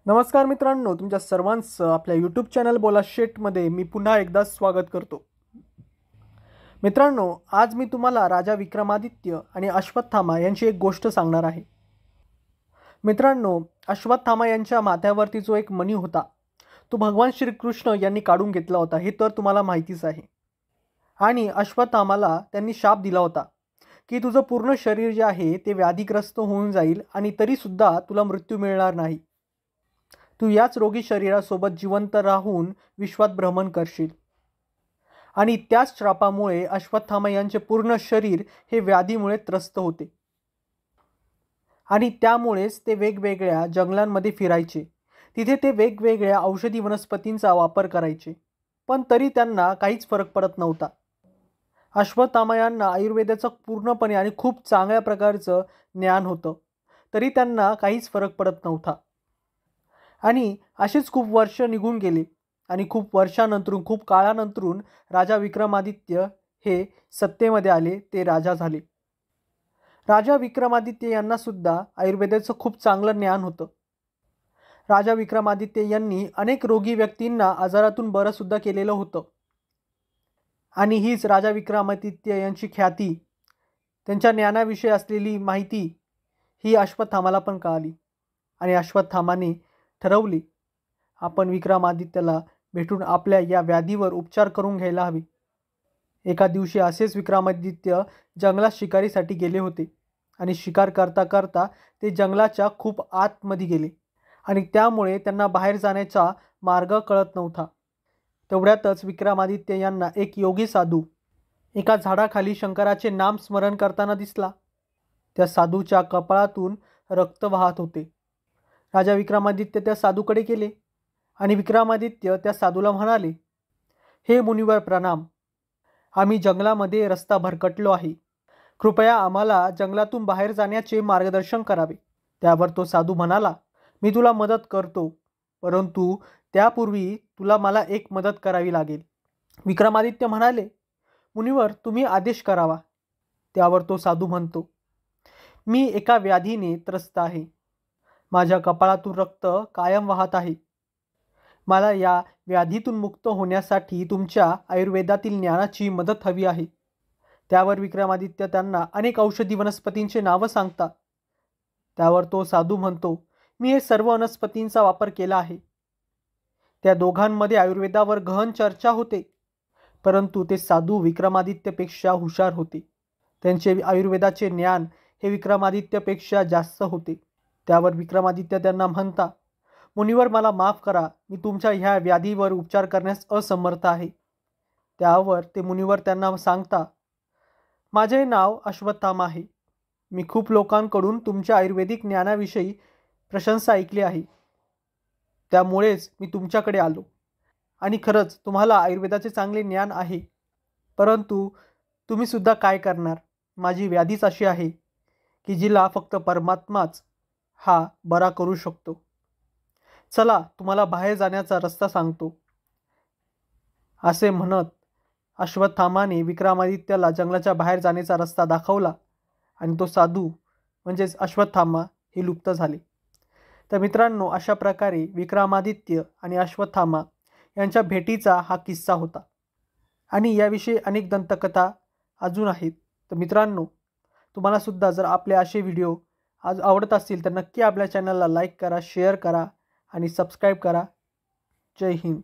नमस्कार मित्रांनो, तुमच्या सर्वांचं आपल्या यूट्यूब चॅनल बोला शेटमध्ये मी पुन्हा एकदा स्वागत करतो. मित्रांनो, आज मी तुम्हाला राजा विक्रमादित्य आणि अश्वत्थामा यांची एक गोष्ट सांगणार आहे. मित्रांनो, अश्वत्थामा यांच्या माथ्यावरती जो एक मणी होता, तो भगवान श्रीकृष्ण यांनी काढून घेतला होता, हे तर तुम्हाला माहितीच आहे. आणि अश्वत्थामाला त्यांनी शाप दिला होता की तुझं पूर्ण शरीर जे आहे ते व्याधीग्रस्त होऊन जाईल आणि तरीसुद्धा तुला मृत्यू मिळणार नाही. तू याच रोगी शरीरासोबत जिवंत राहून विश्वात भ्रमण करशील. आणि त्याच श्रापामुळे अश्वत्थामा यांचे पूर्ण शरीर हे व्याधीमुळे त्रस्त होते. आणि त्यामुळेच ते वेगवेगळ्या जंगलांमध्ये फिरायचे. तिथे ते वेगवेगळ्या औषधी वनस्पतींचा वापर करायचे, पण तरी त्यांना काहीच फरक पडत नव्हता. अश्वत्थामा यांना आयुर्वेदाचं पूर्णपणे आणि खूप चांगल्या प्रकारचं ज्ञान होतं, तरी त्यांना काहीच फरक पडत नव्हता. आणि असेच खूप वर्ष निघून गेले आणि खूप वर्षानंतरून खूप काळानंतरून राजा विक्रमादित्य हे सत्तेमध्ये आले, ते राजा झाले. राजा विक्रमादित्य यांना सुद्धा आयुर्वेदाचं खूप चांगलं ज्ञान होतं. राजा विक्रमादित्य यांनी अनेक रोगी व्यक्तींना आजारातून बरं सुद्धा केलेलं होतं. आणि हीच राजा विक्रमादित्य यांची ख्याती, त्यांच्या ज्ञानाविषयी असलेली माहिती ही अश्वत्थामाला पण कळाली. आणि अश्वत्थामाने ठरवले आपण विक्रमादित्यला भेटून आपल्या या व्याधीवर उपचार करून घ्यायला हवे. एका दिवशी असेच विक्रमादित्य जंगलात शिकारीसाठी गेले होते आणि शिकार करता करता ते जंगलाच्या खूप आतमध्ये गेले आणि त्यामुळे त्यांना बाहेर जाण्याचा मार्ग कळत नव्हता. तेवढ्यातच विक्रमादित्य यांना एक योगी साधू एका झाडाखाली शंकराचे नाम स्मरण करताना दिसला. त्या साधूच्या कपाळातून रक्त वाहत होते. राजा विक्रमादित्य त्या साधूकडे गेले आणि विक्रमादित्य त्या साधूला म्हणाले, हे मुनिवर प्रणाम. आम्ही जंगलामध्ये रस्ता भरकटलो आहे. कृपया आम्हाला जंगलातून बाहेर जाण्याचे मार्गदर्शन करावे. त्यावर तो साधू म्हणाला, मी तुला मदत करतो, परंतु त्यापूर्वी तुला मला एक मदत करावी लागेल. विक्रमादित्य म्हणाले, मुनिवर तुम्ही आदेश करावा. त्यावर तो साधू म्हणतो, मी एका व्याधीने त्रस्त आहे. माझ्या कपाळातून रक्त कायम वाहत आहे. मला या व्याधीतून मुक्त होण्यासाठी तुमच्या आयुर्वेदातील ज्ञानाची मदत हवी आहे. त्यावर विक्रमादित्य त्यांना अनेक औषधी वनस्पतींचे नावं सांगतात. त्यावर तो साधू म्हणतो, मी हे सर्व वनस्पतींचा वापर केला आहे. त्या दोघांमध्ये आयुर्वेदावर गहन चर्चा होते, परंतु ते साधू विक्रमादित्यपेक्षा हुशार होते. त्यांचे आयुर्वेदाचे ज्ञान हे विक्रमादित्यपेक्षा जास्त होते. त्यावर विक्रमादित्य त्यांना म्हणता, मुनिवर मला माफ करा, मी तुमच्या ह्या व्याधीवर उपचार करण्यास असमर्थ आहे. त्यावर ते मुनिवर त्यांना सांगता, माझे नाव अश्वत्थामा आहे. मी खूप लोकांकडून तुमच्या आयुर्वेदिक ज्ञानाविषयी प्रशंसा ऐकली आहे. त्यामुळेच मी तुमच्याकडे आलो. आणि खरंच तुम्हाला आयुर्वेदाचे चांगले ज्ञान आहे, परंतु तुम्ही सुद्धा काय करणार. माझी व्याधीच अशी आहे की जिला फक्त परमात्माच हा बरा करू शकतो. चला तुम्हाला बाहेर जाण्याचा रस्ता सांगतो. असे म्हणत अश्वत्थामाने विक्रमादित्याला जंगलाच्या बाहेर जाण्याचा रस्ता दाखवला आणि तो साधू म्हणजेच अश्वत्थामा हे लुप्त झाले. तर मित्रांनो, अशा प्रकारे विक्रमादित्य आणि अश्वत्थामा यांच्या भेटीचा हा किस्सा होता. आणि याविषयी अनेक दंतकथा अजून आहेत. तर मित्रांनो, तुम्हाला सुद्धा जर आपले असे व्हिडिओ आज आवडत असतील तर नक्की आपल्या चॅनलला लाईक करा, शेअर करा आणि सबस्क्राईब करा. जय हिंद.